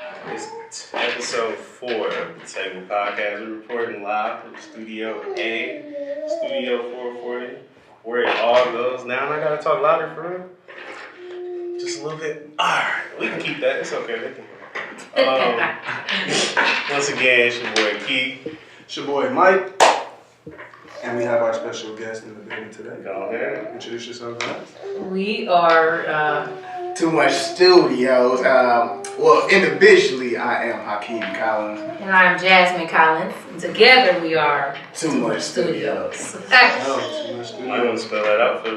It's episode 4 of the Table Podcast. We're recording live from Studio A, Studio 440, where it all goes now. And I gotta talk louder for real. Just a little bit. Alright, we can keep that. It's okay. They can once again, it's your boy Keith. It's your boy Mike. And we have our special guest in the building today. Go ahead. Introduce yourself, guys. We are Too Much Studios. Well, individually, I am Hakim Collins. and I'm Jasmine Collins. And together we are Too Much Studios. Too much I want to spell that out for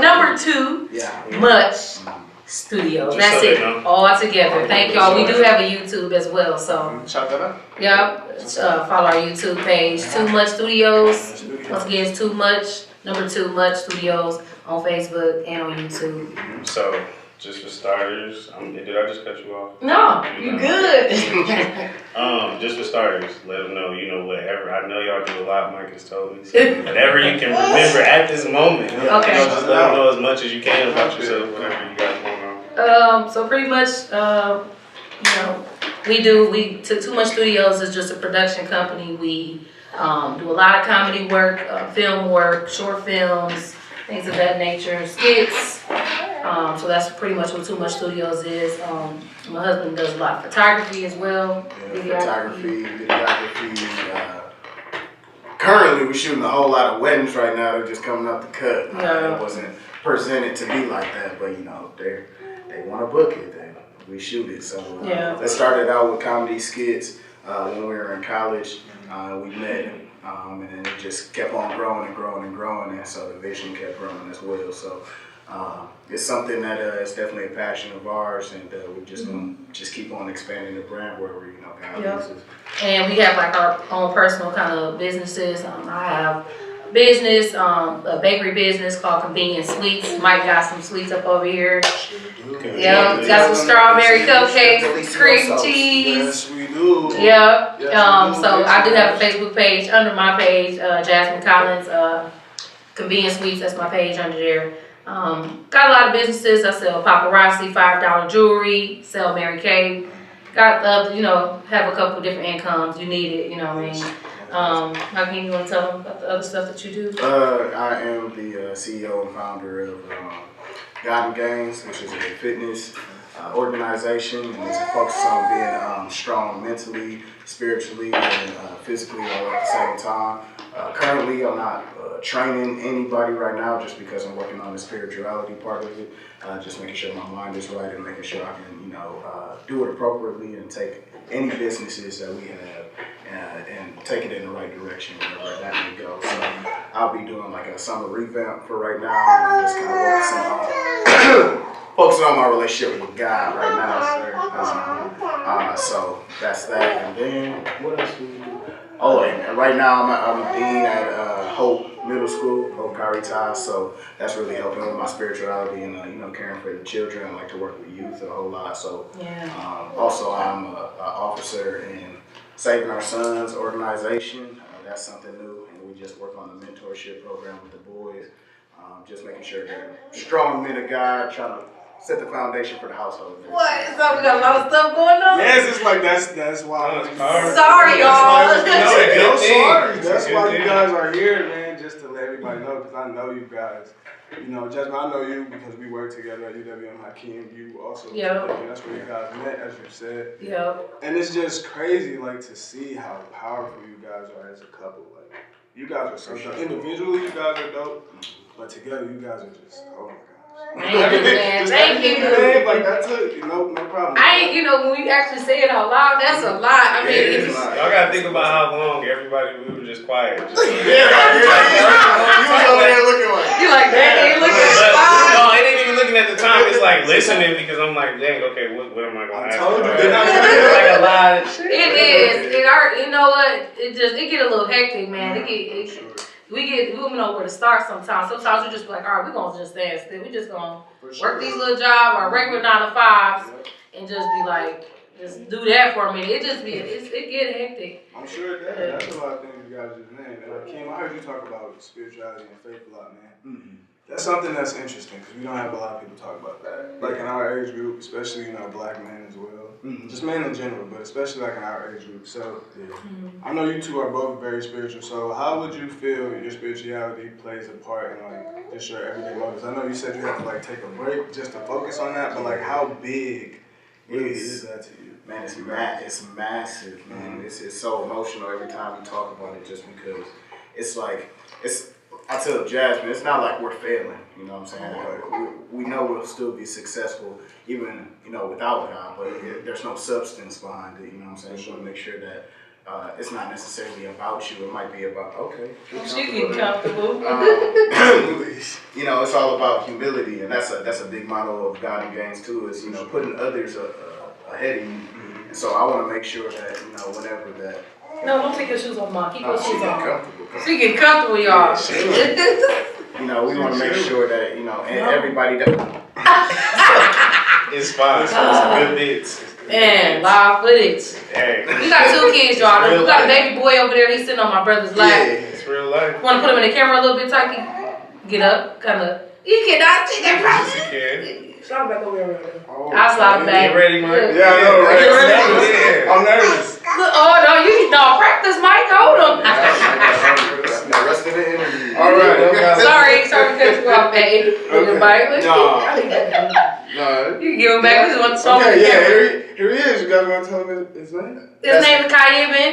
Number 2, Yeah. Much Studios. Just That's so they it. know. All together. Thank y'all. We do have a YouTube as well, so Shout that out. yep. Follow our YouTube page. Too Much Studios. Once again, it's Too Much. Number 2, Much Studios on Facebook and on YouTube. So, just for starters, did I just cut you off? No, you good. Just for starters, let them know, whatever. I know y'all do a lot, Mike has told me. So whatever you can remember at this moment. Okay. Just let them know as much as you can about yourself, whatever you got going on. So pretty much, we took Too Much Studios is just a production company. We do a lot of comedy work, film work, short films, things of that nature, skits. So that's pretty much what Too Much Studios is. My husband does a lot of photography as well. Photography, videography. Currently, we're shooting a whole lot of weddings right now. They're just coming up the cut. It wasn't presented to be like that, but they want to book it. We shoot it. So that started out with comedy skits when we were in college. We met, and then it just kept on growing and growing and growing, and so the vision kept growing as well. So it's something that is definitely a passion of ours, and we're just gonna just keep on expanding the brand wherever God leads us. And we have like our own personal kind of businesses. I have a business, a bakery business called Convenience Sweets. Mike got some sweets up over here. Yeah, got some strawberry cupcakes, cream cheese. Yes, we do. Yeah. Yes, So I do have a Facebook page under my page, Jasmine Collins, Convenience Sweets. That's my page under there. Got a lot of businesses. I sell paparazzi, $5 jewelry, sell Mary Kay. Got have a couple different incomes. You need it, you know what I mean. How can you want to tell them about the other stuff that you do? I am the CEO and founder of God Games, which is a fitness organization, and it's focused on being strong mentally, spiritually, and physically all at the same time. Currently, I'm not training anybody right now just because I'm working on the spirituality part of it, just making sure my mind is right and making sure I can, do it appropriately and take any businesses that we have and take it in the right direction wherever that may go. So I'll be doing like a summer revamp for right now, and I'm just kind of focusing on my relationship with God right now. So that's that. And then what else do we do? Oh, and right now I'm a dean at Hope Middle School, Hope Caritas. So that's really helping with my spirituality and caring for the children. I like to work with youth a whole lot. So also I'm an officer in Saving Our Sons organization. That's something new, and we just work on the mentorship program with the boys. Just making sure they're strong men of God, trying to set the foundation for the household. What? So we got a lot of stuff going on? Yes, it's like that's why. Sorry, y'all. That's why you guys are here, man. Just to let everybody know, because I know you guys. Jasmine, I know you because we work together at UWM Hakim. You also, that's where you guys met, as you said. Yep. And it's just crazy, to see how powerful you guys are as a couple. You guys are so dope. Individually, you guys are dope, but together, you guys are just, oh my God. Thank you, man. Thank you. That's it. No problem. When we actually say it out loud, that's a lot. I mean, Y'all gotta think about how long we were just quiet. You was over there looking like. You like that? Ain't looking at the No, it ain't even looking at the time. It's like listening because I'm like, dang, okay, what am I gonna ask? Like a lot of shit. It is. You know what? It get a little hectic, man. We don't know where to start sometimes. Sometimes we just be like, all right, we're going to just stand still. We just going to work these little jobs, our regular 9-to-5s, and just be like, just do that for a minute. It get hectic. I'm sure it does. That's a lot of things you guys just named. And Kim, I heard you talk about spirituality and faith a lot, man. That's something that's interesting because we don't have a lot of people talk about that. Like in our age group, especially, black men as well. Mm-hmm. Just men in general, but especially like in our age group. So I know you two are both very spiritual. So how would you feel your spirituality plays a part in like just your everyday motives? I know you said you have to like take a break just to focus on that, but like how big really is that to you? Man, it's massive, man. It's so emotional every time we talk about it just because it's like, I tell Jasmine, it's not like we're failing, you know what I'm saying? We know we'll still be successful even, without God, but there's no substance behind it, you know what I'm saying? So make sure that it's not necessarily about you, it might be about, okay. She get comfortable. It's all about humility, and that's a big motto of God and Gains too, is, putting others ahead of you. And so I want to make sure that, whenever that. No, don't take your shoes off, Mom. Keep your shoes on. She get comfortable, y'all. We want to make sure that, and everybody that. It's fine. It's good bits. Man, live footage. Hey. We got 2 kids, y'all. We got a baby boy over there. He's sitting on my brother's lap. Yeah, it's real life. Want to put him in the camera a little bit, Taki? Get up, kind of. You cannot see that problem. Yes, you can. Slide back over here. I'll slide back. You ready, Mike? Yeah, I know, right? You ready? Yeah. I'm nervous. Oh, no, you don't practice, Mike. Hold on. The rest of the interview. All right. Sorry to cut you off, babe. Okay. No. You can give him back. We just want to show him. Okay, yeah, here he is. You guys want to tell him his name? His name is Kai Ibn.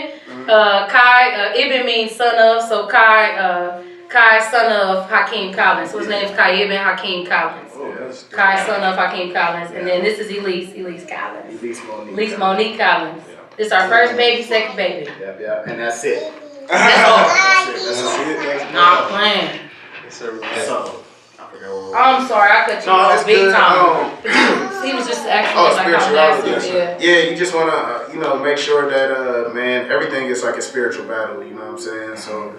Ibn means son of, so Kai, son of Hakim Collins. So his name is Kai Ibn Hakim Collins. Kai, son of Hakim Collins. And then this is Elise Collins. Elise Monique Collins. This is our first baby, second baby. Yep. And that's it. That's all. That's it. Not playing. So, I forgot what I'm sorry, I cut you off big time. He was just acting like spirituality. Yeah, you just want to, make sure that, man, everything is like a spiritual battle, you know what I'm saying? So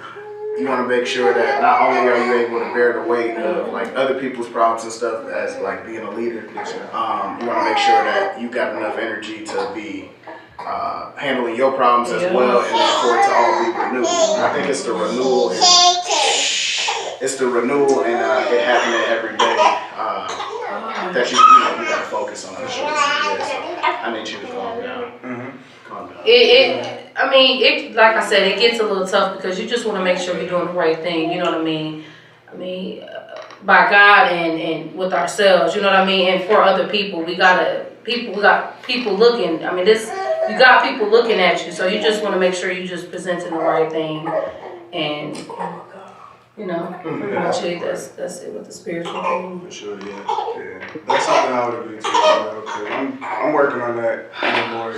you want to make sure that not only are you able to bear the weight of like other people's problems and stuff as like being a leader, you want to make sure that you got enough energy to be handling your problems as well, and then for it to all be renewed. I think it's the renewal. And it happening every day that you got to focus on. Sure. Yeah, so I need you to calm down. Calm down. Like I said, it gets a little tough because you just want to make sure you're doing the right thing. You know what I mean? By God and with ourselves. You know what I mean? And for other people, we got people looking. You got people looking at you, so you just want to make sure you just presenting the right thing, and pretty much it. That's it with the spiritual thing. For sure, yeah. That's something I would agree to. I'm working on that even more.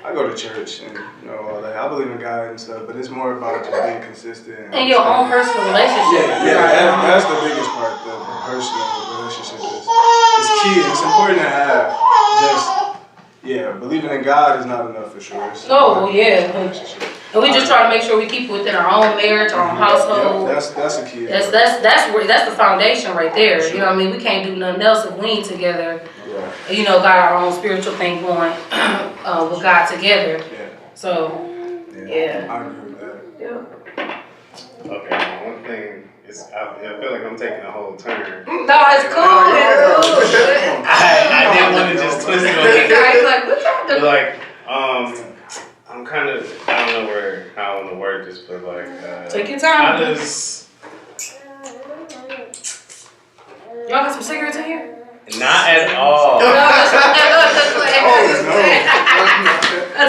I go to church and all that. I believe in God and stuff, but it's more about just being consistent and your own personal relationship. Yeah, that's the biggest part. The personal relationship is key. It's important to have. Believing in God is not enough for sure. And we just try to make sure we keep it within our own marriage, our own household. That's a key. That's the foundation right there. Sure. You know what I mean? We can't do nothing else if we ain't together. Yeah. Got our own spiritual thing going with God together. Yeah. So, yeah. I agree with that. Yeah. Okay, one thing is I feel like I'm taking a whole turn. No, it's cool. I didn't want to just twist it on you. Like, what y'all doing? Like, I'm kind of, I don't know how I want to word this, but like, take your time. How does... Y'all got some cigarettes in here? Not at all. No,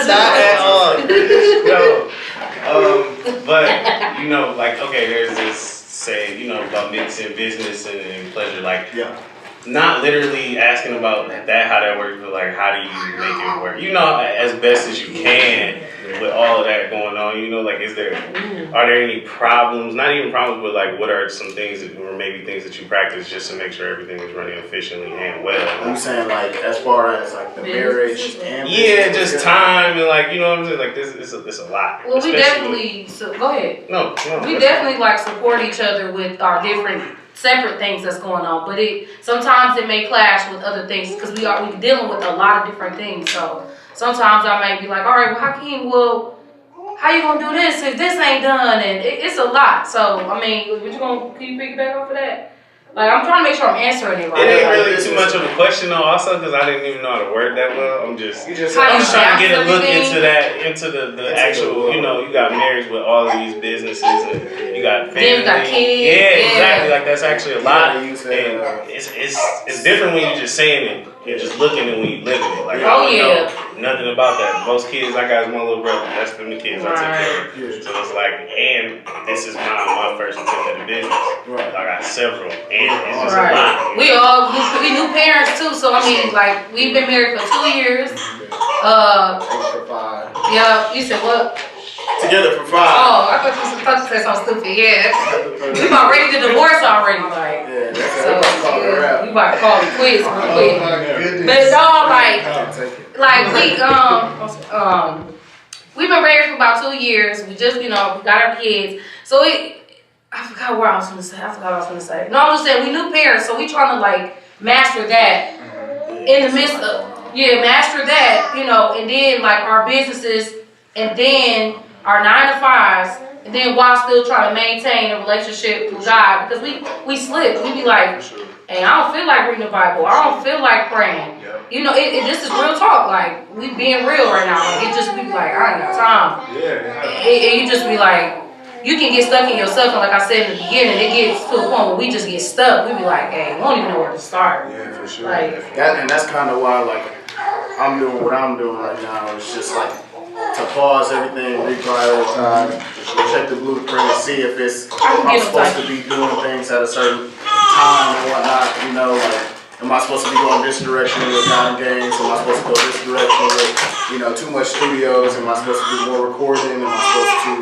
Not at all. No. But, like, okay, there's this say, about mixing business and pleasure. Like, not literally asking about that, how that works, but like, how do you make it work? As best as you can with all of that going on. Like, are there any problems? Not even problems, but like, what are some things or maybe things that you practice just to make sure everything is running efficiently and well? I'm saying like, as far as like the marriage and just time and like, what I'm saying? Like, this it's a lot. Well, we definitely. Go ahead. No. We definitely like support each other with our different separate things that's going on, but sometimes it may clash with other things because we're dealing with a lot of different things. So sometimes I might be like, all right, well, Hakim, how you gonna do this if this ain't done? And it's a lot. So can you piggyback off of that? Like, I'm trying to make sure I'm answering it right. It ain't really too much of a question though, also, because I didn't even know how to word that well. I'm just trying to get a look into the actual, you know, you got marriage with all of these businesses and you got family. Then you got kids. Yeah, exactly. Like, that's actually a lot. And it's different when you're just saying it. You're just looking at when you living it. Like, I don't know nothing about that. Most kids I got is my little brother. That's them the kids I take care of. So it's like, and this is my first attempt at a business. I got several, and it's just a lot. We new parents too. So I mean, like, we've been married for 2 years. For 5. Yeah, you said what? Together for 5. Oh, I thought you said something stupid. Yeah, we about ready to divorce already. Like, we about to call it quits real quick. But it's all like we've been married for about 2 years. We just, you know, we got our kids. So I forgot what I was gonna say. No, I was just saying we new parents, so we trying to like master that in the midst of master that, you know, and then like our businesses, and then our 9 to 5s, and then while still trying to maintain a relationship with God, because we slip. We be like, hey, I don't feel like reading the Bible. I don't feel like praying. You know, this is real talk. Like, we being real right now. Like, it just be like, I ain't got time. And you just be like, you can get stuck in yourself. And like I said in the beginning, it gets to a point where we just get stuck. We be like, hey, we don't even know where to start. Yeah, for sure. Like, and that's kind of why, like, I'm doing what I'm doing right now. It's just like to pause everything, reprioritize, check the blueprint, see if I'm supposed to be doing things at a certain time and whatnot. You know, like, am I supposed to be going this direction with Diamond Games? Am I supposed to go this direction with, you know, too much studios? Am I supposed to do more recording? Am I supposed to,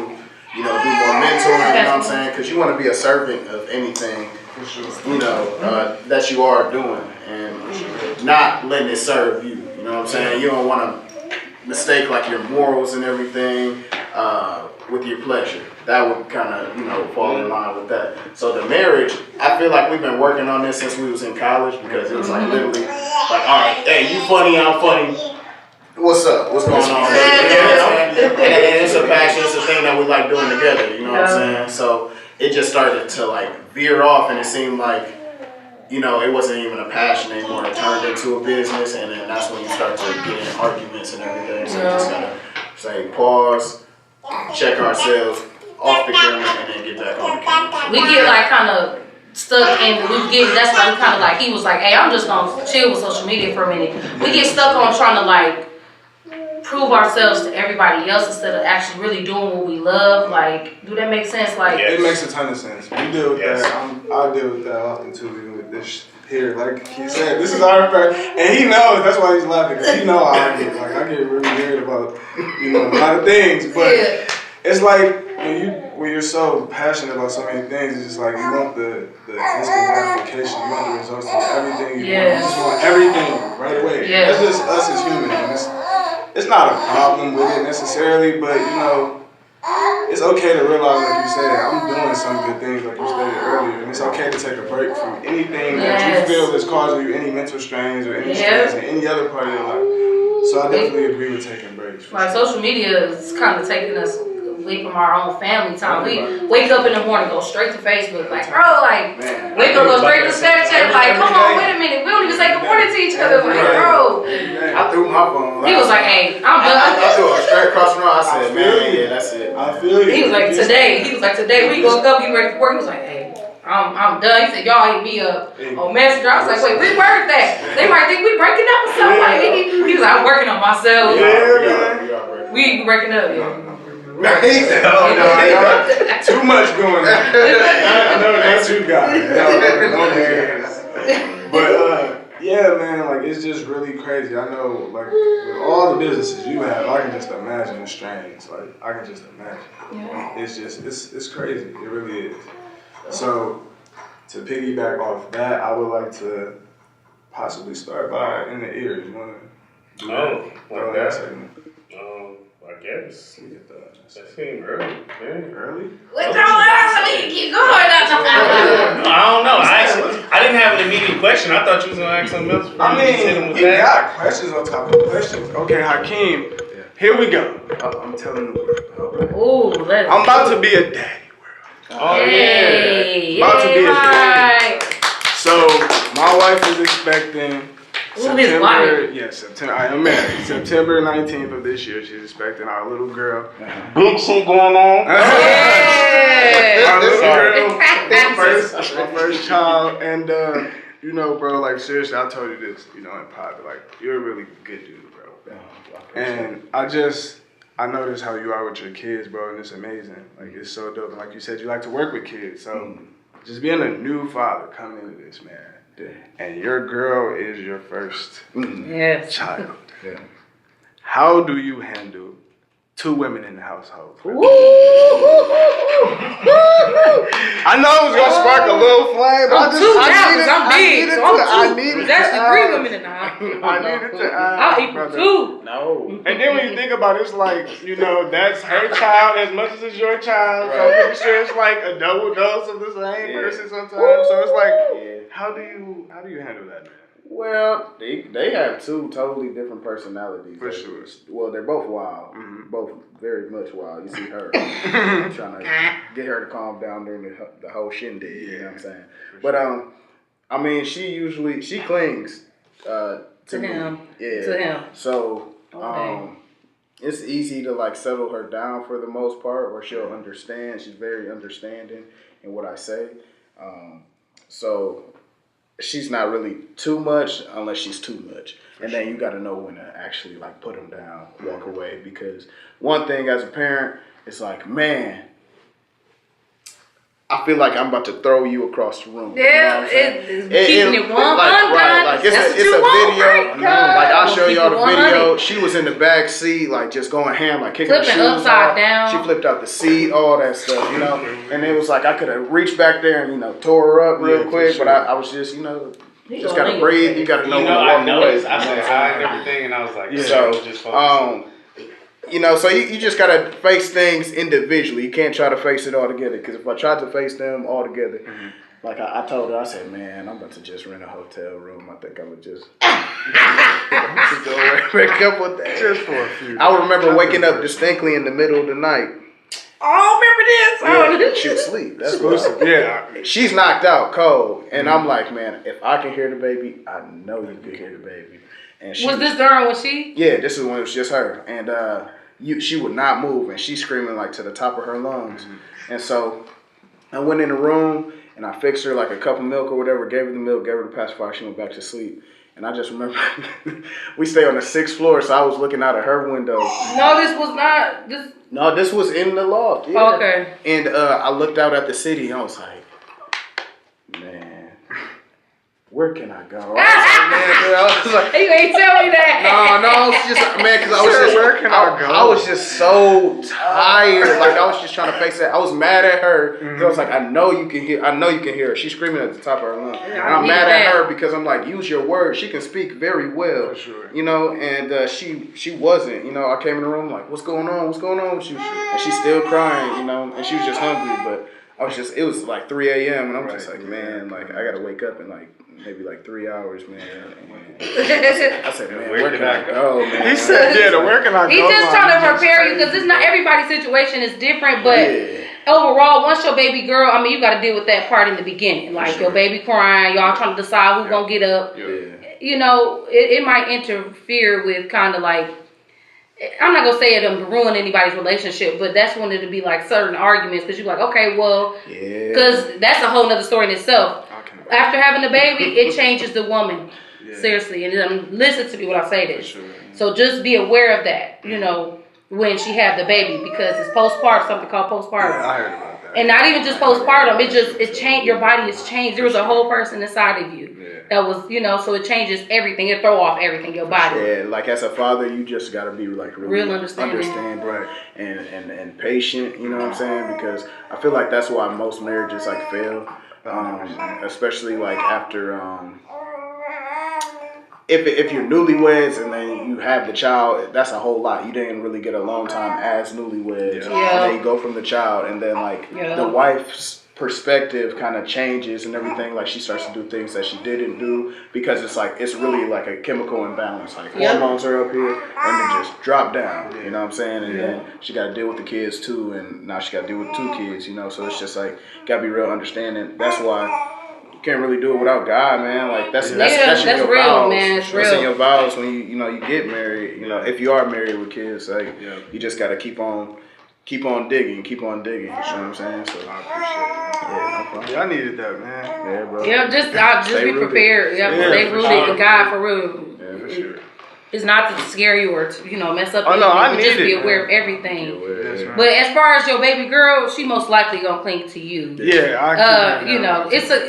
you know, do more mentoring? You know what I'm saying? Because you want to be a servant of anything, you know, that you are doing, and not letting it serve you. You know what I'm saying? You don't want to mistake like your morals and everything with your pleasure. That would kind of, you know, fall in line with that. So the marriage, I feel like we've been working on this since we was in college, because it was like literally like, all right, hey, you funny, I'm funny. What's up? What's going on? And it's a passion, it's a thing that we like doing together, you know what I'm saying? So it just started to like veer off, and it seemed like, you know, it wasn't even a passion anymore. It turned into a business, and then that's when you start to get in arguments and everything. So you just gotta say pause, check ourselves off the camera, and then get back on the camera. we get like kind of stuck, and that's why we kind of like, he was like, hey, I'm just gonna chill with social media for a minute. We get stuck on trying to like prove ourselves to everybody else instead of actually really doing what we love. Like, do that make sense? Like, it makes a ton of sense. We deal with that. I deal with that often too, even with this here. Like he said, this is our first, and he knows. That's why he's laughing, because he knows how I get. Like, I get really weird about, you know, a lot of things, but it's like when you're so passionate about so many things, it's just like you want the instant gratification, you want the results of everything you want. You just want everything right away. That's just us as humans. It's not a problem with it necessarily, but you know, it's okay to realize, like you said, I'm doing some good things, like you stated earlier, and it's okay to take a break from anything that you feel is causing you any mental strains or any stress in any other part of your life. So I definitely agree with taking breaks. Like, social media is kind of taking us away from our own family time. We wake up in the morning, go straight to Facebook, like, bro, like, wake up, go straight to Snapchat, like, come on, wait a minute, we don't even say good morning to each other, like, bro. I threw my phone. He was like, hey, I'm done. I threw it straight across the room. I said, man, yeah, that's it. I feel you. He was like, today, we gonna go get ready for work. He was like, hey, I'm done. He said, y'all hit me up on Messenger. I was like, wait, we word that. They might think we breaking up or something. Like, he was like, I'm working on myself. We breaking up, Too much going on. I know that's you guys. But yeah, man, like, it's just really crazy. I know, like, with all the businesses you have, I can just imagine the strains. Like, I can just imagine. It's just, it's crazy. It really is. So, to piggyback off that, I would like to possibly start by in the ears. You want to do that? Like that segment? I guess. That seemed early, man. Early? What's wrong with us? I mean, keep going. No, I don't know. I didn't have an immediate question. I thought you was going to ask something else. I mean, you got questions on top of questions. Okay, Hakim, here we go. I'm telling the world. Ooh, I'm about to be a daddy. Oh, yeah. About to be a daddy. So my wife is expecting September. His September. I am married. September 19th of this year, she's expecting our little girl. Big shit going on. Our little girl, my first child, and you know, bro, like seriously, I told you this, you know, in private, like you're a really good dude, bro. And I notice how you are with your kids, bro, and it's amazing. Like it's so dope. And like you said, you like to work with kids, so just being a new father coming into this, man. And your girl is your first child. Yeah. How do you handle 2 women in the household? I know it was gonna spark a little flame. I needed There's actually 3 women in the house. I needed to ask. I'll equal 2. No. And then when you think about it, it's like, you know, that's her child as much as it's your child. So I'm pretty sure it's like a double dose of the same person sometimes. So it's like, how do you handle that, man? Well, they have 2 totally different personalities. For sure. Well, they're both wild. Both very much wild. You see her trying to get her to calm down during the whole shindig. You know what I'm saying? But I mean, she clings to him. Yeah. To him. So it's easy to like settle her down for the most part, where she'll understand. She's very understanding in what I say. So she's not really too much unless she's too much. And then you got to know when to actually like put them down, walk away. Because one thing as a parent, it's like, man, I feel like I'm about to throw you across the room. Yeah, it's keeping it 100. Like it's a video. Like I'll show y'all the 100. video. She was in the back seat, like just going ham, like kicking her shoes upside off. down. She flipped out the seat, all that stuff, you know. And it was like I could have reached back there and tore her up real quick, but I was just, you know, just gotta breathe. You gotta know when to walk away. I said hi and everything, and I was like, so you know, so you just gotta face things individually. You can't try to face it all together. Because if I tried to face them all together, like I told her, I said, man, I'm about to just rent a hotel room. I think I would just go wake up with that. Just for a few. I remember waking up distinctly in the middle of the night. Oh, remember this? She was asleep. That's what. Yeah. She's knocked out cold, and I'm like, man, if I can hear the baby, I know you can hear the baby. And was this during when she? Yeah, this is when it was just her, and she would not move, and she's screaming like to the top of her lungs. And so I went in the room and I fixed her like a cup of milk or whatever, gave her the milk, gave her the pacifier, she went back to sleep. And I just remember we stay on the 6th floor, so I was looking out of her window. No, this was not this. No, this was in the loft. Yeah. Oh, okay. And I looked out at the city and I was like, man, where can I go? I was like, you ain't tell me that. No, it's just, man, because I was just, where can I go? I was just so tired. Like I was just trying to face that. I was mad at her because I was like, I know you can hear her. She's screaming at the top of her lungs, and I'm mad at her because I'm like, use your words. She can speak very well, for sure. You know. And she wasn't. You know, I came in the room like, what's going on? What's going on with you? And she's still crying. You know, and she was just hungry, but. It was like 3 a.m. and I'm just like, man, like I gotta wake up in like maybe like 3 hours, man. And I said, man, where can I go, man? He said, where can I go? He's just trying to prepare you because it's not everybody's situation is different, but overall, once your baby girl, I mean, you got to deal with that part in the beginning, like your baby crying, y'all trying to decide who's gonna get up. You know, it might interfere with kind of like. I'm not going to say it to ruin anybody's relationship, but that's when it'll be like certain arguments because you're like, okay, well, because that's a whole nother story in itself. After having a baby, it changes the woman. Seriously. And listen to me when I say this. Sure. So just be aware of that, you know, when she had the baby because it's postpartum, something called postpartum. Yeah, I heard about that. And not even just postpartum, it changed, your body has changed. There was a whole person inside of you. That was, you know, so it changes everything. It throw off everything, your body. Yeah, like as a father, you just got to be like really understanding right. and patient, you know what I'm saying? Because I feel like that's why most marriages like fail, especially like after, if you're newlyweds and then you have the child, that's a whole lot. You didn't really get a long time as newlyweds. And then you go from the child and then like the wife's perspective kind of changes and everything. Like she starts to do things that she didn't do because it's really like a chemical imbalance. Like hormones are up here and they just drop down. You know what I'm saying? And then she got to deal with the kids too, and now she got to deal with 2 kids. You know, so it's just like got to be real understanding. That's why can't really do it without God, man. Like that's in that's your real, vows. man. It's real. That's in your vows when you get married. You know, if you are married with kids, like you just gotta keep on digging. You know what I'm saying? So I appreciate it. Yeah, no problem. Yeah, I needed that, man. Yeah, bro. Yeah, just be prepared. Yeah, stay rooted in God for real. Yeah, for sure. It's not to scare you or to, mess up. Oh no, I need just it. be aware of everything. Right. But as far as your baby girl, she most likely gonna cling to you. Yeah,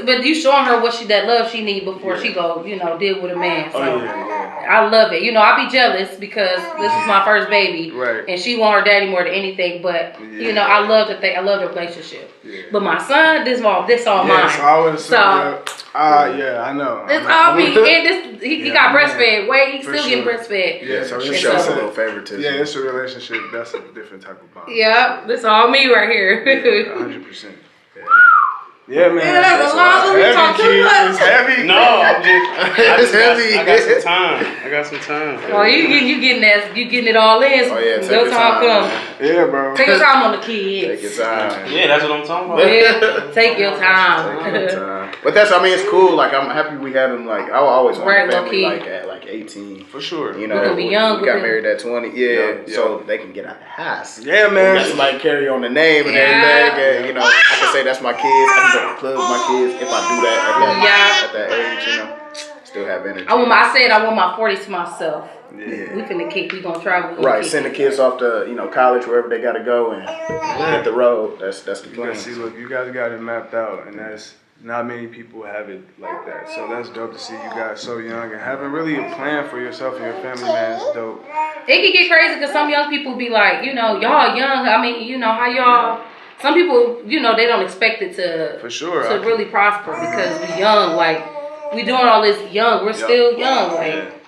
but you showing her that love she need before she go, deal with a man. So I love it. I be jealous because this is my first baby, right? And she want her daddy more than anything. But I love the relationship. Yeah. But my son, this all mine. So I would assume. I know. It's all me. And he got breastfed. He's still getting breastfed. Yeah, so he shows a little favoritism. Yeah, it's a relationship. That's a different type of bond. Yeah, this all me right here. 100%. Yeah, man. Yeah, that's a lot. It's heavy. No, it's heavy. I got some time. Oh, you getting it all in. Oh yeah, take your time come. Yeah, bro. Take your time on the kids. Take your time. Yeah, that's what I'm talking about. Yeah, take your time. But it's cool. Like I'm happy we had them. Like I always wanted a family at 18. For sure. We're gonna be young. We got married at 20. Yeah, so they can get out of the house. Yeah, man. Got somebody carry on the name and everything. And, I can say that's my kids. I can go to the club with my kids if I do that at that age. Still have energy. I want my 40s to myself. Yeah. We gonna travel. Right, send the kids off to college wherever they gotta go and hit the road. That's the plan. See, look, you guys got it mapped out, and that's not many people have it like that. So that's dope to see you guys so young and having really a plan for yourself and your family, man. It's dope. It can get crazy because some young people be like, y'all young. I mean, how y'all. Some people, they don't expect it to for sure to really prosper because we young. Like we doing all this young. We're still young. Like.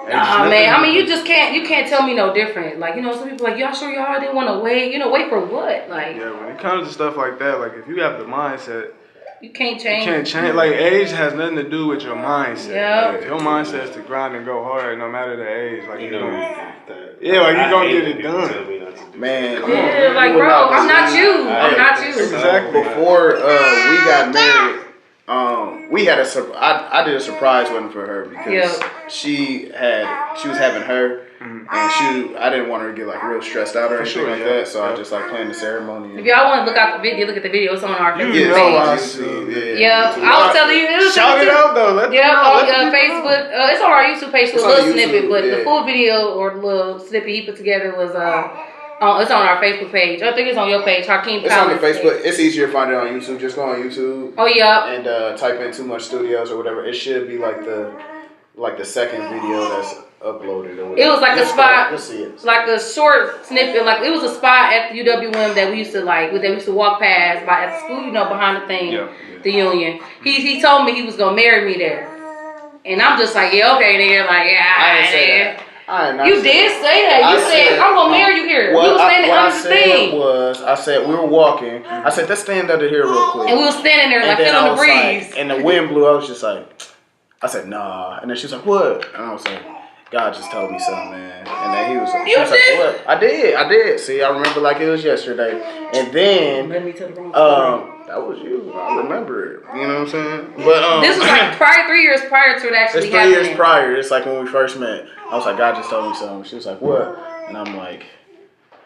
Nah, man. I mean, you can't tell me no different. Like, some people like, y'all sure y'all didn't want to wait? Wait for what? Like, yeah, when it comes to stuff like that, like if you have the mindset, you can't change. You can't change. Like age has nothing to do with your mindset. Yeah. Like, if your mindset is to grind and go hard, no matter the age, like you gonna get it done. Man, yeah, like bro, I'm not you. I'm not you. Exactly. Before we got married. We had I did a surprise wedding for her because she was having her, and I didn't want her to get like real stressed out or anything like that. So I just like planned the ceremony. If y'all want to look at the video, it's on our Facebook page. I was telling you. Shout it out though. On Facebook. It's on our YouTube page. It's a little snippet, but the full video or the little snippet he put together was it's on our Facebook page. I think it's on your page, Hakim Collins. It's on the Facebook. It's easier to find it on YouTube. Just go on YouTube. Oh yeah. And type in Too Much Studios or whatever. It should be like the second video that's uploaded or whatever. It was like a spot. Let's see it. Like a short snippet. Like it was a spot at the UWM that we used to walk past at the school, behind the thing, the Union. He told me he was gonna marry me there, and I'm just like, okay, nigga, like I didn't say that. You did say that. You said, I'm going to marry you here. Well, we were standing under the thing. I said, we were walking. I said, let's stand under here real quick. And we were standing there like feeling the breeze. And the wind blew. I was just like, I said, nah. And then she was like, what? And I was like, God just told me something, man. And then she was like, what? I did. See, I remember like it was yesterday. And then, led me to the wrong story. That was you. I remember it. You know what I'm saying? But this was like 3 years prior to it actually happening. It's 3 years prior. It's like when we first met. I was like, God just told me something. She was like, what? And I'm like,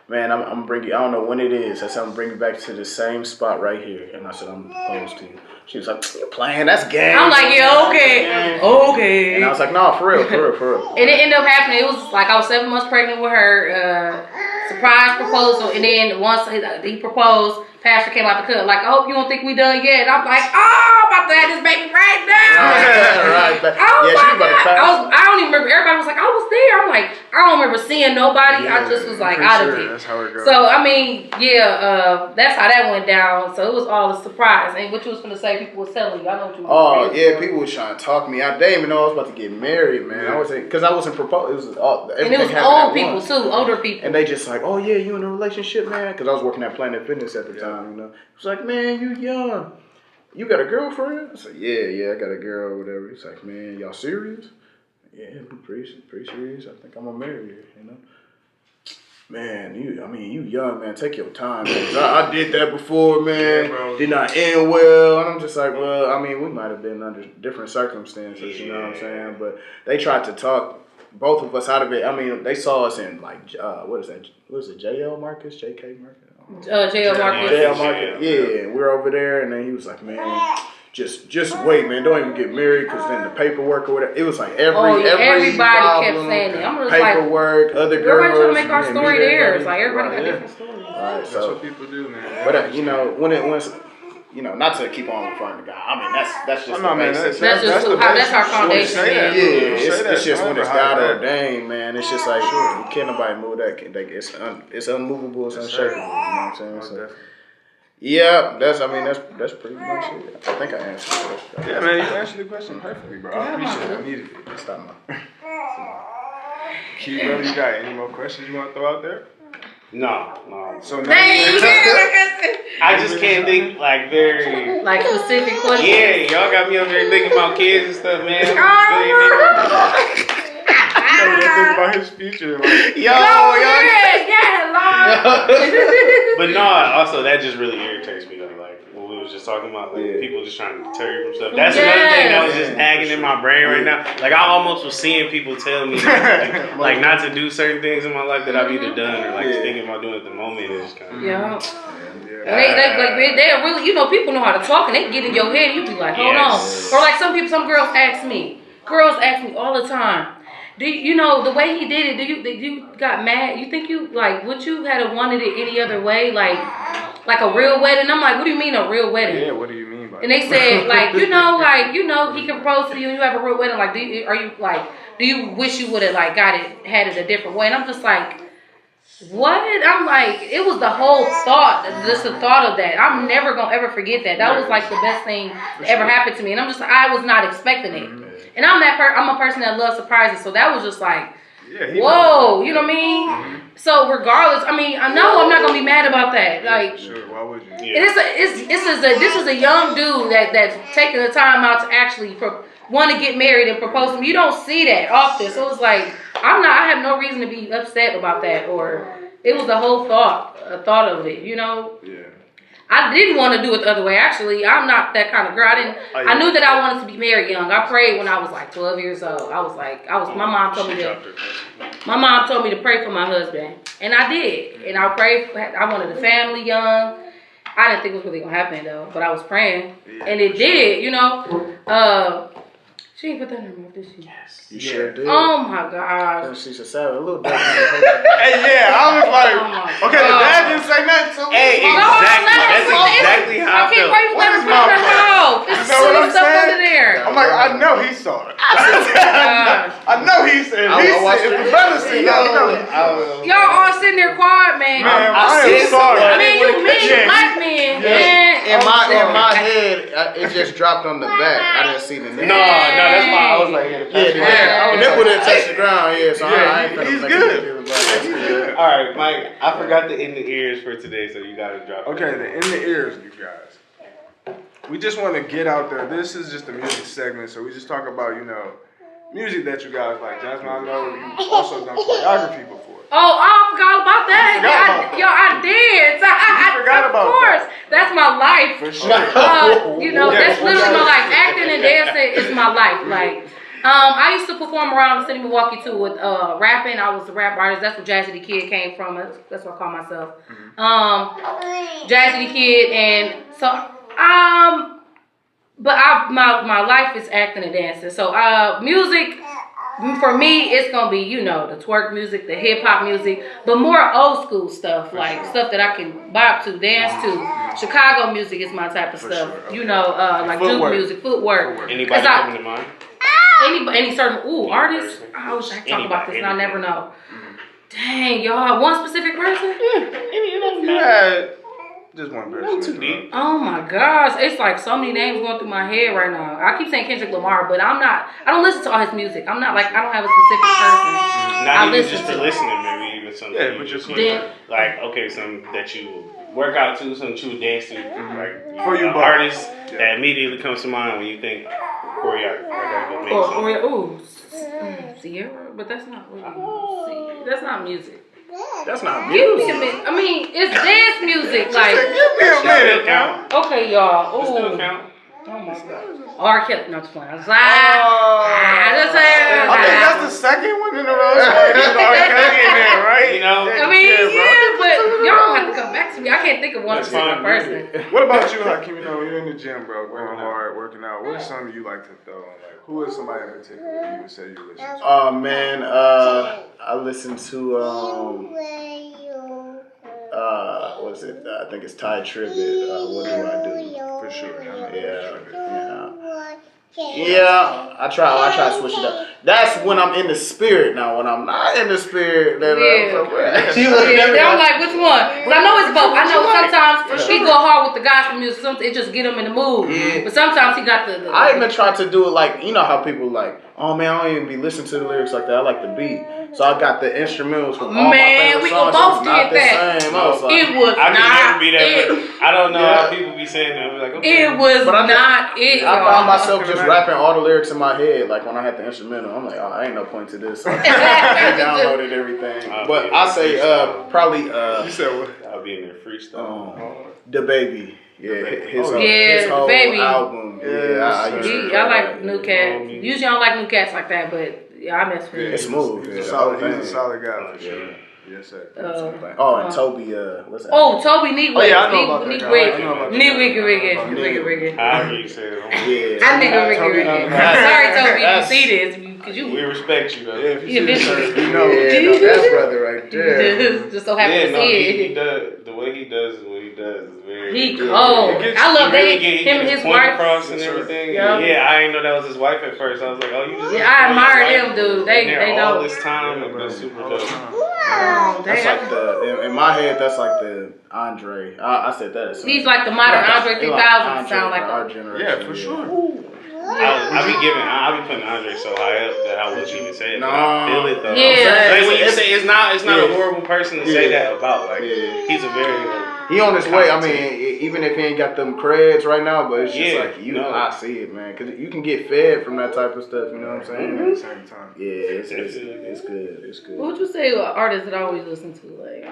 man, I'm bringing. I don't know when it is. I said, I'm bringing you back to the same spot right here. And I said, I'm opposed to you. She was like, you're playing. That's game. I'm like, yeah, okay. And I was like, no, for real. And it ended up happening. It was like I was 7 months pregnant with her. Surprise proposal. And then once he proposed, Pastor came out the cut like, I hope you don't think we done yet. And I'm like, I'm about to have this baby right now. Right. I don't even remember. Everybody was like, I was there. I'm like, I don't remember seeing nobody. I just was like out of it. That's how it goes. So I mean, that's how that went down. So it was all a surprise. And what you was gonna say, people was telling you. I know what you was saying. People was trying to talk me. I didn't even know I was about to get married, man. I wasn't proposed. It was all. And it was old people too, older people. And they just like, oh yeah, you in a relationship, man? Because I was working at Planet Fitness at the time. It was like, man, you young. You got a girlfriend? I said, yeah, I got a girl or whatever. He's like, man, y'all serious? Yeah, I'm pretty serious. I think I'm gonna marry her, Man, you young, man. Take your time, man. I did that before, man. Yeah, bro. Did not end well. And I'm just like, well, I mean, we might have been under different circumstances, you know what I'm saying? But they tried to talk both of us out of it. I mean, they saw us in, like, what is that? What is it, JL Marcus? JK Marcus? JL Marcus. JL Marcus. Yeah, we're over there. And then he was like, man, just wait, man. Don't even get married because then the paperwork or whatever. It was like everybody kept saying it. I'm just paperwork, like, other girls. We're trying to make our story theirs. Like, everybody got different stories. Right, That's so what people do, man. But you know, when not to keep on referring to God. I mean, that's just the basics. That's our foundation. It's just when it's God ordained, man. It's just like can't nobody move that. It's unmovable. It's unshakable. You know what I'm saying? So, yeah, that's pretty much it. I think I answered the question. Yeah, man, you answered the question perfectly, bro. I appreciate it. I needed it. Stop my. Q, bro, you got any more questions you want to throw out there? No. So now I just can't think like very specific questions. Yeah, y'all got me over here thinking about kids and stuff, man. think about his future. Like, But no, also that just really irritates me though. Like what we was just talking about, like people just trying to deter you from stuff. That's another thing that was just nagging in my brain right now. Like I almost was seeing people tell me not to do certain things in my life that I've either done or like thinking about doing at the moment. It's just kind of And they really, people know how to talk, and they get in your head. And you be like, hold on. Or like some girls ask me all the time. Do you the way he did it? Do you got mad? You think would you have wanted it any other way? Like a real wedding? I'm like, what do you mean a real wedding? Yeah, what do you mean by that? And they said he can propose to you and you have a real wedding. Like, do you wish you would have had it a different way? And I'm just like, what? I'm like, it was the whole thought, just the thought of that. I'm never gonna ever forget that. That was like the best thing that ever happened to me. And I was not expecting it. And I'm a person that loves surprises, so that was just like, whoa, you know what I mean? Mm-hmm. So regardless, I know I'm not gonna be mad about that. Like, sure, why would you? This is a young dude that's taking the time out to actually want to get married and propose to me. You don't see that often, so it's like I have no reason to be upset about that. Or it was the whole thought of it, Yeah. I didn't want to do it the other way. Actually, I'm not that kind of girl. I knew that I wanted to be married young. I prayed when I was like 12 years old. My mom told me to pray for my husband. And I did. And I prayed I wanted a family young. I didn't think it was really gonna happen though, but I was praying. And it did, she didn't put that in her mouth, did she? Yes. You sure did. Oh my God. She's a savage, a little bit. Hey, I was like, okay, the dad didn't say nothing. So exactly. That's exactly how I felt. What is my mouth? It's silly stuff under there. I'm like, I know he saw it. I know he said it. If the brother said it, I know. Y'all all sitting there quiet, man. I am sorry. You black men. In my head, it just dropped on the back. I didn't see the name. No, that's why I was like, the nipple didn't touch the ground, so I ain't he's good. All right, Mike, I forgot the in the ears for today, so you gotta drop it. Okay, the in the ears, you guys. We just want to get out there. This is just a music segment, so we just talk about, music that you guys like. Jasmine, I know you also done choreography before. Oh, I forgot about that. I did. You forgot about that. Of course. That's my life. For sure. That's literally my life. Acting and dancing is my life. Like, I used to perform around the city of Milwaukee too with rapping. I was a rap artist. That's where Jazzidakid came from. That's what I call myself. Jazzidakid, and so but my life is acting and dancing. So music. For me, it's gonna be, the twerk music, the hip hop music, but more old school stuff, stuff that I can bop to, dance to. Chicago music is my type of stuff. Sure. Okay. Like Duke music, footwork. Anybody coming to mind? Any certain artists? I wish I could talk about this, and I never know. Dang, y'all, one specific person? You had just one person. Too deep. Oh my gosh, it's like so many names going through my head right now. I keep saying Kendrick Lamar, but I don't listen to all his music. I don't have a specific person. Not even just for listening, maybe even something. Yeah, but just something that you work out to, something you would dance to, for you, artist that immediately comes to mind when you think choreography. Sierra, but that's not really. That's not music. That's not Give me a music. minute. I mean, it's dance music. Like, Give me a minute now. okay, y'all. It still Ooh. count. Oh my God. R. Kelly. No, just playing. I was like, I think that's the second one in a row. So R. Kelly in there, right? You know, I mean, yeah, but y'all don't have to come back to me. I can't think of one That's specific fine. person. What about you, Hakim? You know, you're in the gym, bro, going hard, working out. What is something you like to throw on? Like, who is somebody in particular you would say you listen to? Oh man, I listen to what's it? I think it's Ty Tribbett. What do I do? For sure. Yeah, I try to switch it up. That's when I'm in the spirit. Now, when I'm not in the spirit, then I'm like, which one? Because I know it's both. I know sometimes he go hard with the gospel music. It just get him in the mood. Yeah. But sometimes he got the I even try to do it like, you know how people like, oh man, I don't even be listening to the lyrics like that. I like the beat. So I got the instrumentals from all my favorite we songs. both Not did the that. same. I was like, It was I can not never be that. it. I don't know how people be saying that. I'm like, okay. It was not it, I y'all. found myself just rapping all the lyrics in my head, like when I had the instrumental. I'm like, oh, I ain't no point to this. So I downloaded everything. But I say probably You said what? I'll be in there freestyle. The Baby. Yeah, his The whole Baby. album. Yeah, I like new cats. Usually I don't like new cats like that, but yeah, I mess with it. It's smooth. He's a solid guy for sure. Yes, sir. And Toby, what's that? Oh, Toby Neatwig. Oh, yeah, I know about that guy. Neatwig. However you say it. Yeah. I nigga Ricky. Sorry, Toby, if you see this. Because We respect you, though. Yeah, if you Yeah, see this, You know, that brother right there. just so happy to see he it. does. The way he does what he does is very. He cold. I love that. Him and his wife. Across and everything. Yeah. Yeah, I didn't know that was his wife at first. I was like, oh, you just. Yeah, I admire them, dude. They all know. this time and been super dope. That's like in my head, that's like the Andre. I said that. He's like the modern Andre 3000. Sound like our that. generation. Yeah, for sure. I be putting Andre so high up that I wouldn't even say it. No. I feel it though. Yeah. Like when you say it's not a horrible person to say that about. Like he's a very he on his way. I mean, even if he ain't got them creds right now, but it's just like I see it, man, because you can get fed from that type of stuff. You know what I'm saying? At the same time. Yeah, it's good. It's good. What would you say artists that I always listen to? Like,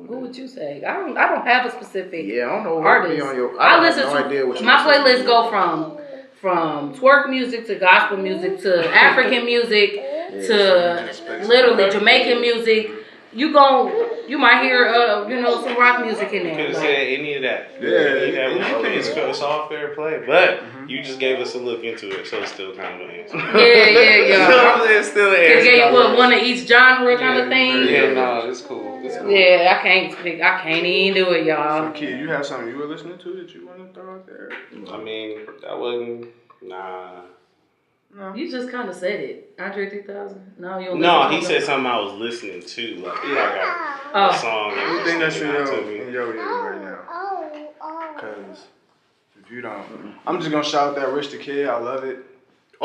who would you say? I don't have a specific. Yeah, I don't know what artist. be on your. I have listen no to idea what you my listen playlists to. go from twerk music to gospel music to African music to literally Jamaican music. You might hear some rock music in there. Could have said any of that. Yeah, it's all fair play, but you just gave us a look into it, so it's still kind of an answer. Yeah. It's still an Could answer. gave you one of each genre kind of thing. Yeah, no, it's cool. Yeah, I can't even do it, y'all. So, kid, you have something you were listening to that you want to throw out there? I mean, that wasn't. Nah. No. You just kind of said it. Andre 3000? No, you don't No, listen he to said that? something I was listening to. Like, I got a song. You think that's in me. your ear right now? Because if you don't, I'm just going to shout that Rich the Kid. I love it.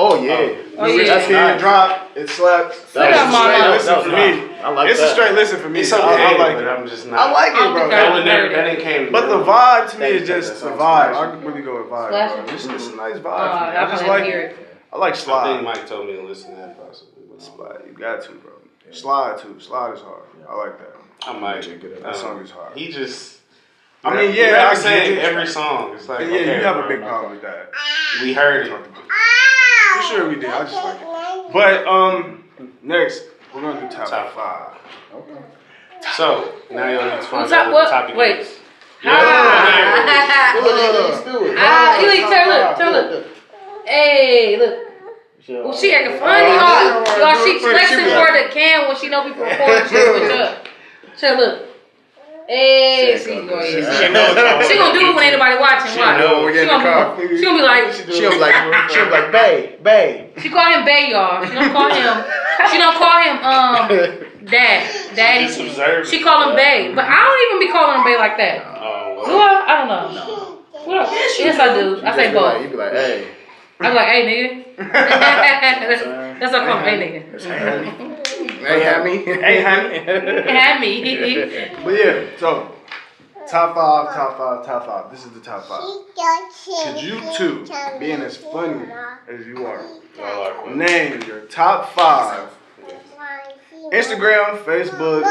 Oh yeah, That's here drop. It slaps. That's a straight listen for me. I like It's that. a straight listen for me. It's okay, I like but it. I'm just not. I like it, bro. That didn't came. But the vibe to me is just the That vibe. sounds I could really go with vibe. Splash Bro. it. It's just a nice vibe. I I just have like to hear it. it. I like I think slide. Mike told me to listen to that possibly. Slide. You got to, bro. Slide too. Slide is hard. I like that. I might. That song is hard. He just. I mean, yeah, I saying get it. every song. It's like, Yeah, okay, you have a bro. big problem with that. We heard it. For sure we did. I just like it. But next we're gonna do top 5. Okay. So now y'all need to find Top out what what? the topic Wait. is. You look. Hey, look. Well, she acting funny, y'all. She flexing for the cam when she know people recording. She switch up. So look. Hey, she gonna do it when ain't nobody watching. She gonna be like, babe. She call him Bay, y'all. She don't call him Daddy. She call him Bay, but I don't even be calling him Bay like that. Do I? I don't know. What? Yes, I do. I say both. You be like, hey. I be like, hey, nigga. That's what I call him, hey, nigga. Hey, Hammy. Hey, honey. Had me. But yeah, so top 5. This is the top 5. Could you two, being as funny as you are, name your top 5 Instagram, Facebook,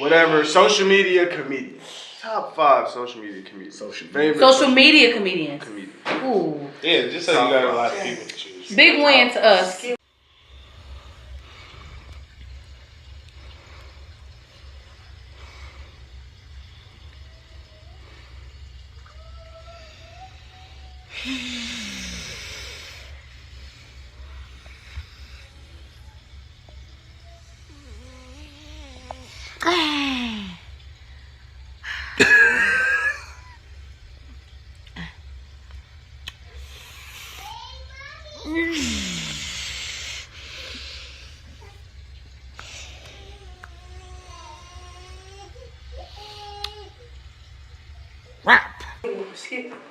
whatever, social media comedian. Top 5 social media comedians. Social media comedians. Ooh. Yeah, just so you got a lot of people to choose. Big win to us.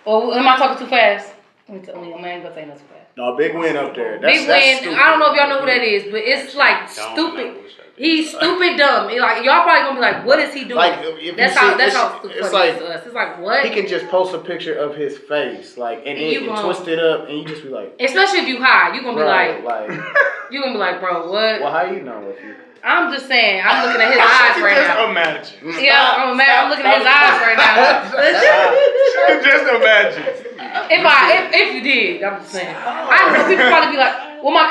Oh, am I talking too fast? I ain't gonna say no too fast. No, big win up there. Big win. I don't know if y'all know who that is, but it's like stupid. He's stupid dumb. Like y'all probably gonna be like, what is he doing? Like that's how stupid it's like, to us. It's like what? He can just post a picture of his face, like, and then twist it up, and you just be like, especially if you high, you gonna be like you gonna be like, bro, what? Well, how you know if you? I'm just saying, I'm looking at his eyes right now. Imagine. Yeah, I'm looking at his eyes right now. Just imagine. If you did, I'm just saying. I know people probably be like, well, my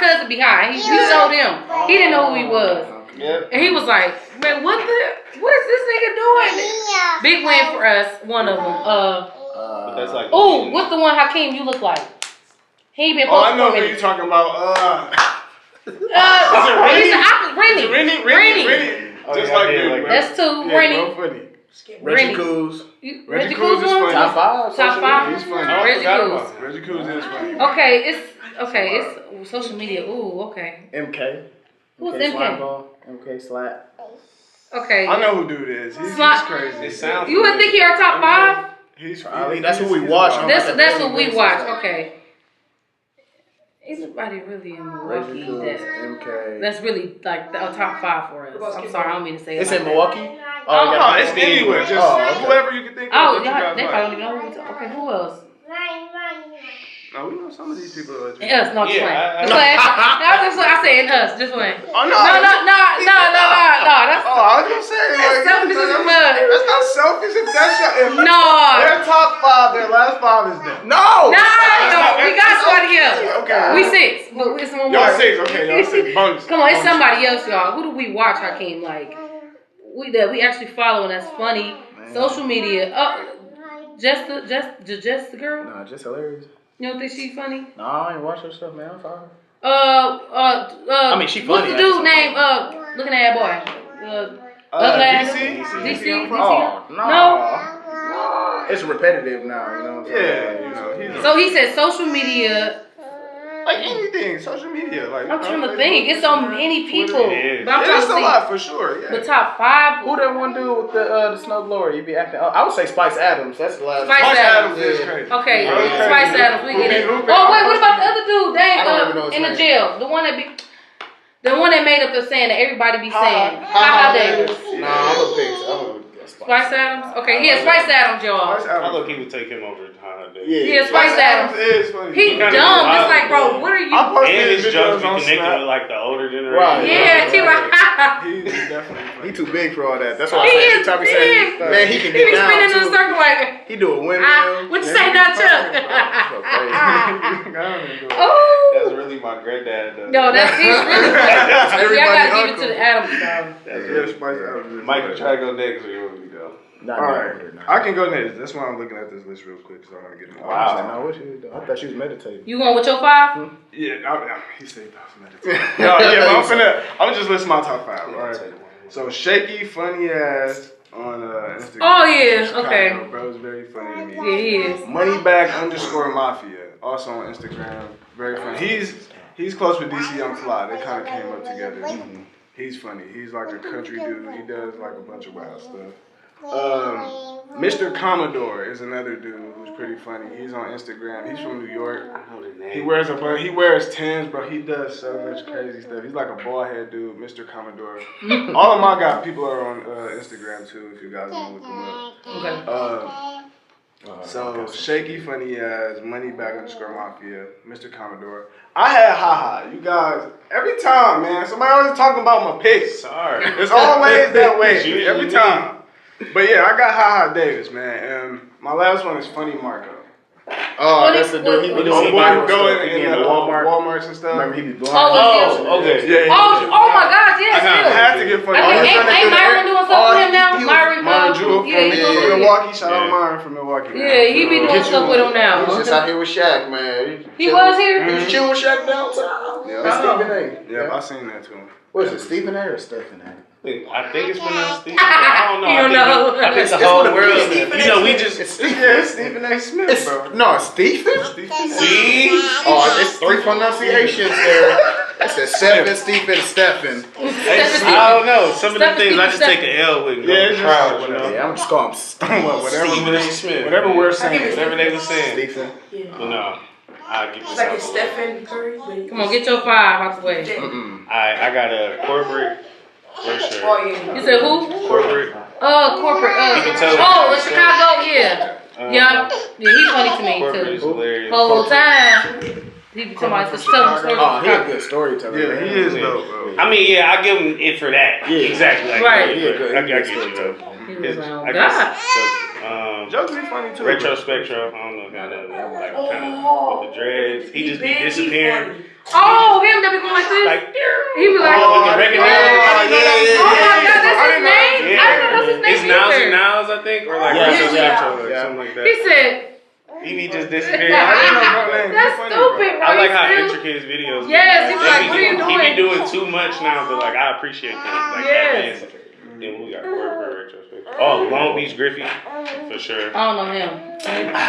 cousin be high. He showed him. He didn't know who he was. Yep. And he was like, man, what is this nigga doing? Big win for us, one of them. That's like what's the one Hakim you look like? He ain't been posted I know for a what minute. you're talking about. Rennie. Just like that. That's 2. Rennie. Reggie Coos. Reggie Coos is funny. Top 5. Top 5. He's funny. Reggie Coos. Reggie Coos is funny. Okay, it's social media. Ooh, okay. MK. Who's MK? MK Slap. Okay. I know who dude is. He's crazy. It sounds. You would think he our top 5? He's that's who we watch. That's what we watch. Okay. Ain't nobody really in Milwaukee that's really like a top 5 for us. I'm sorry, I don't mean to say it. It's in Milwaukee? No, it's anywhere. Just whoever you can think of. Oh, they probably don't even know who we talk. Okay, who else? No, we know some of these people. Us, no, just one. I said us, just one. Oh, no. No. That's I was gonna say, like, selfish as a mug. That's not selfish. If that's your, No. Their top 5, their last 5 is them. No, we got somebody else. Okay. We 6, but it's one more. Y'all 6, okay, y'all 6. Bonus. Come on, it's somebody else, y'all. Who do we watch, Hakim? Like, we actually follow, and that's funny. Man. Social media. Just the girl? Nah, just hilarious. You don't think she funny? No, I ain't watch her stuff, man. I'm sorry. I mean, she funny. What's the dude name? Looking at that boy. DC? Oh, no. It's repetitive now, you know what I'm saying? Yeah, you know. So he said social media. Like anything, social media. Like I'm trying to think. It's so many people. It is. But I'm trying to It's a lot for sure. Yeah. The top 5. Who that one dude with the snowblower? You be acting. I would say Spice Adams. That's the last. Spice Adams is crazy. Okay, Yeah. Spice Adams. We get it. Oh wait, what about the other dude? Dang, in the jail. The one that made up the saying that everybody be saying. Ha Davis. No, I'm a pick. Spice Adams? Okay, yeah, Spice Adams, y'all. I look, he would take him over Hana Davis. Yeah, Spice Adams. Is funny. He dumb. It's like, bro, what are you? And his jokes be connected with like the older generation. Right. Yeah, he like, He's definitely funny. He too big for all that. That's why I He say is every time he big. say, man, he can He get be down spinning in a too. circle like, He do a windmill. what you say, not Chuck? Oh. That's really my granddad though. No, he's really funny. Y'all gotta give it to the Adams style. That's Spice Adams. Mike, try to go next or you want me to go? Alright, I can go next. That's why I'm looking at this list real quick, so I want to get it. Wow. I thought she was meditating. You going with your 5? Yeah, he said he was meditating. No, yeah, but I'm just listing my top 5. Alright. So Shaky, funny ass on Instagram. Oh yeah, Chicago, okay. Bro, it's very funny to me. Yeah, he is. Moneybag_mafia, also on Instagram. Very funny. He's close with DC Young Fly. They kind of came up together. He's funny. He's like a country dude. He does like a bunch of wild stuff. Mr. Commodore is another dude who's pretty funny. He's on Instagram. He's from New York. He wears Timbs, bro. He does so much crazy stuff. He's like a bald head dude, Mr. Commodore. All of my people are on Instagram too. If you guys want to look them up. Okay. So Shaky Funny Ass, Money Back _Mafia, Mr. Commodore. I had haha. You guys, every time, man, somebody always talking about my picks. Sorry. It's always that way. Every time. But yeah, I got haha Davis, man. My last one is Funny Marco. Oh, that's the dude. He be doing going in the Walmarts and stuff. Remember he be blowing. Oh, okay. Yeah. Oh my gosh, yes. I had to get Funny. Ain't Myron doing something for him now? Myron Drew from Milwaukee. Shout out Myron from Milwaukee. Yeah, he be doing stuff with him now. He was just out here with Shaq, man. He was here? He was chilling with Shaq downtown. Yeah, Stephen A. Yeah, I seen that too. What is it, Stephen A or Stephen A? I think it's pronounced Stephen. I don't know. You don't know. I think the whole world. You know, we just. It's Stephen A. Smith, bro. No, it's Stephen? See? Oh, it's 3 pronunciations there. That's a 7 Stephen Stephen. I don't know. Some of the things I just take an L with. Yeah, it's proud, you know. Yeah, I'm just calling him Stephen. Stephen A. Smith. Whatever we're saying. Whatever they were saying. Stephen. But no. I'll get this Like out. it's Stephen Curry. Come on, get your 5 out the way. I got a corporate. For sure. Oh yeah. You said who? Corporate. Corporate. You can tell Oh, in Chicago, yeah. Yeah, he's funny to me Corporate is too. hilarious. Whole time. He be talking about just telling stories. Oh, he a good storyteller. Yeah, man. he is dope, bro. I mean, yeah, I give him it for that. Yeah. Exactly. Like, Right. Yeah, good. I get you though. He was like, oh I God. guess, Jokes be funny too. Retrospectro, I don't know, kind of like with the dreads. He just be disappearing. Oh, him that be going like this? Like, He be like, with the regular. oh my God, that's his name? I didn't know that's his name It's Nows and either. Nows, I think, or like Yeah. Retrospectro, or Yeah. something like He that. said, He be just disappearing. that's stupid, bro. I like how Still- intricate his videos. Yes, he be like, what are you He doing? be doing too much now, but like I appreciate that. Like Yes. Then we got corporate retrospect. Oh, Long Beach Griffey, for sure. I don't know him.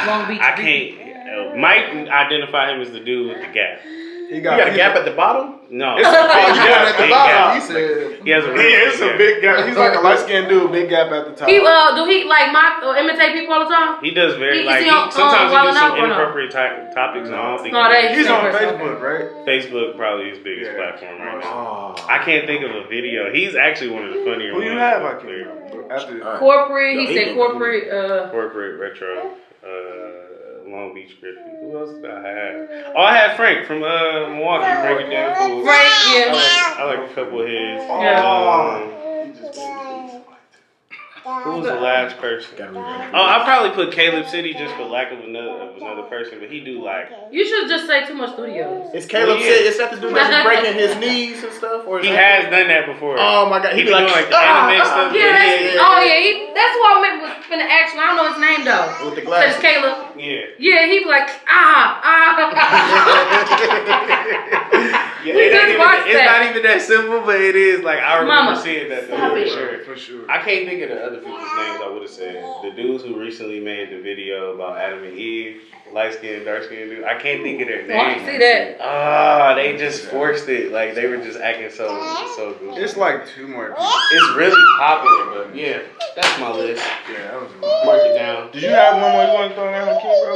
Long Beach. I can't. Mike identify him as the dude with the gap. He You got a gap at the bottom? No, It's a Oh, big you going gap. at the big bottom? gap. He said. He has a real Yeah, it's a gap. big gap. He's like a light skinned dude, big gap at the top. He do he like mock or imitate people all the time? He does very Is like he on- sometimes he Wild does 'N some Out or no? inappropriate topics. And I don't think No, they- He's on Okay. Facebook, right? Facebook probably his biggest platform right now. Oh. I can't think of a video. He's actually one of the funnier Who ones. you have, Hakim? After Corporate, he No, he said did. corporate, Corporate retro. Long Beach Griffey. Who else did I have? Oh, I had Frank from Milwaukee. Frank and Dan Fool. Frank, yeah. I like a couple of his. Who was the last person? Oh, I probably put Caleb City just for lack of another person, but he do like. You should just say too much studios. Is Caleb said is that the dude that's breaking his knees and stuff? Or is He that- has done that before. Oh my God, He he be be doing like, like the anime stuff. Yeah, that's what I meant was finna ask him. I don't know his name though. with the Said glasses. it's Caleb. Yeah. Yeah, he be like, Yeah, We it just ain't even, watched it's that. not even that simple, but it is like I remember Mama, seeing that though, stop for it. sure. for sure. I can't think of the other people's names I would have said. The dudes who recently made the video about Adam and Eve, light skinned, dark skinned dude. I can't think of their Oh, I names. see that. Ah, they just forced it. Like they were just acting so good. It's like 2 more people. It's really popular, but yeah, that's my list. Yeah, that was Mark it down. Did you have one more you want to throw in there, Hakim, bro?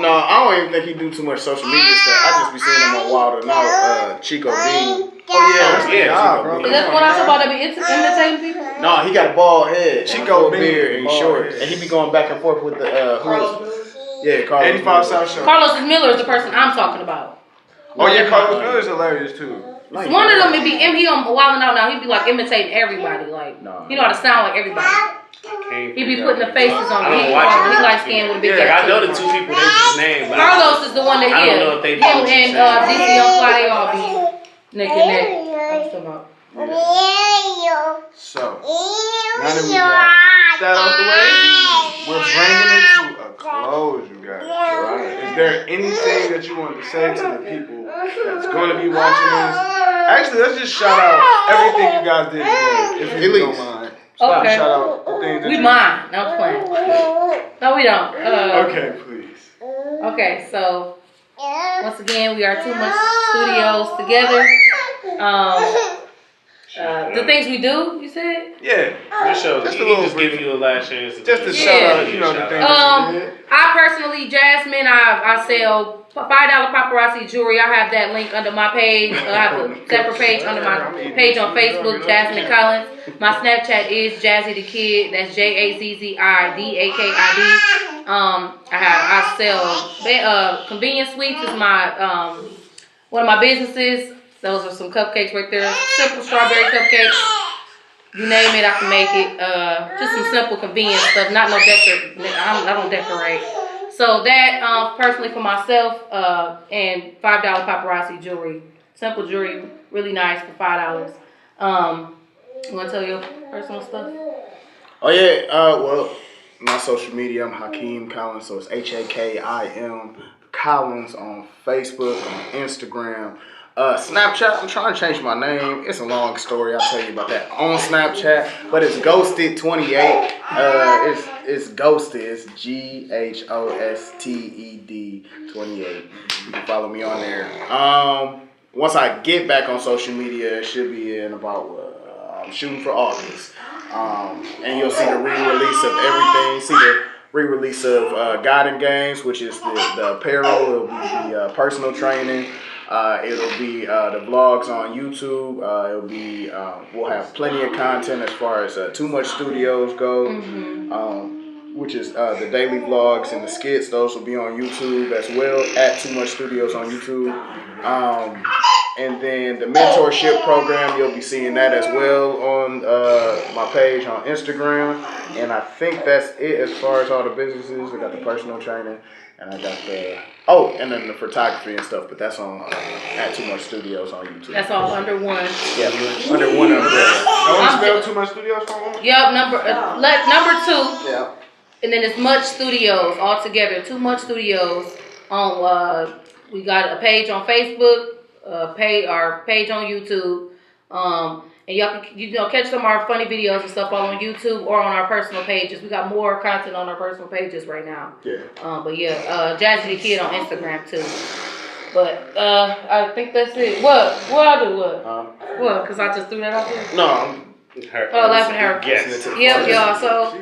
No, I don't even think he do too much social media stuff. I just be seeing him on Wild 'N Out, Chico Bean. Oh, yeah, that's the Yeah, guy, bro. Is that what I talk about? That be imitating people? No, he got a bald head, Chico Chico beard, and Bean, shorts, bald and he be going back and forth with the Carlos Miller. Yeah, Carlos 85 Miller. South Show. Carlos Miller is the person I'm talking about. Oh, yeah, Carlos Miller's hilarious, too. Like, One of them, he on Wild 'N Out now. He be like imitating everybody. Like, No. he know how to sound like everybody. He be putting the faces on. I don't He watch it. light skinned with a big Like gap. I know the two people, they just names. But Carlos is the one that I don't know if they do him what you and say. DC Young Fly, they all be neck and neck. I'm talking about. So, now that we got that out the way, we're bringing it to a close, you guys. Is there anything that you want to say to the people that's going to be watching this? Actually, let's just shout out everything you guys did today, if you don't mind. Okay. Shout out the things that We you mine. No, I'm playing. No, we don't. Okay, please. Okay, so once again, we are Too Much Studios together. The things we do, you said? Yeah. Just shows Just a he little just brief. give you a last chance. Just to Yeah. shout out, you know, the things that you did. I personally, Jasmine, I sell $5 paparazzi jewelry. I have that link under my page. I have a separate page under my page on Facebook, Jasmine Collins. My Snapchat is Jazzidakid. That's JAZZIDAKID. I sell convenience sweets is my one of my businesses. Those are some cupcakes right there. Simple strawberry cupcakes. You name it, I can make it. Just some simple convenience stuff. Not no I don't decorate. So that personally for myself, and $5 paparazzi jewelry. Simple jewelry, really nice for $5. You wanna tell your personal stuff? Oh yeah, well, my social media, I'm Hakim Collins, so it's HAKIM Collins on Facebook, on Instagram. Snapchat, I'm trying to change my name. It's a long story. I'll tell you about that on Snapchat. But it's Ghosted28. It's Ghosted. It's GHOSTED 28. You can follow me on there. Once I get back on social media, it should be in about I'm shooting for August. And you'll see the re-release of everything. See the re-release of Guiding Games, which is the apparel. It'll be the personal training. It'll be the vlogs on YouTube. It'll be we'll have plenty of content as far as Too Much Studios go, which is the daily vlogs and the skits. Those will be on YouTube as well at Too Much Studios on YouTube. And then the mentorship program, you'll be seeing that as well on my page on Instagram. And I think that's it as far as all the businesses. I got the personal training, and I got and then the photography and stuff. But that's on at Too Much Studios on YouTube. That's all under one. Yeah, under one umbrella. I want to spell Too Much Studios for a moment? Yep, number 2. Yeah. And then it's Much Studios all together. Too Much Studios on. We got a page on Facebook. Our page on YouTube, and y'all can catch some of our funny videos and stuff all on YouTube or on our personal pages. We got more content on our personal pages right now. Yeah. But yeah, Jazzidakid on Instagram too. But I think that's it. What I do? What? Because I just threw that out there. No, laughing at her. Yes. Yep, y'all. So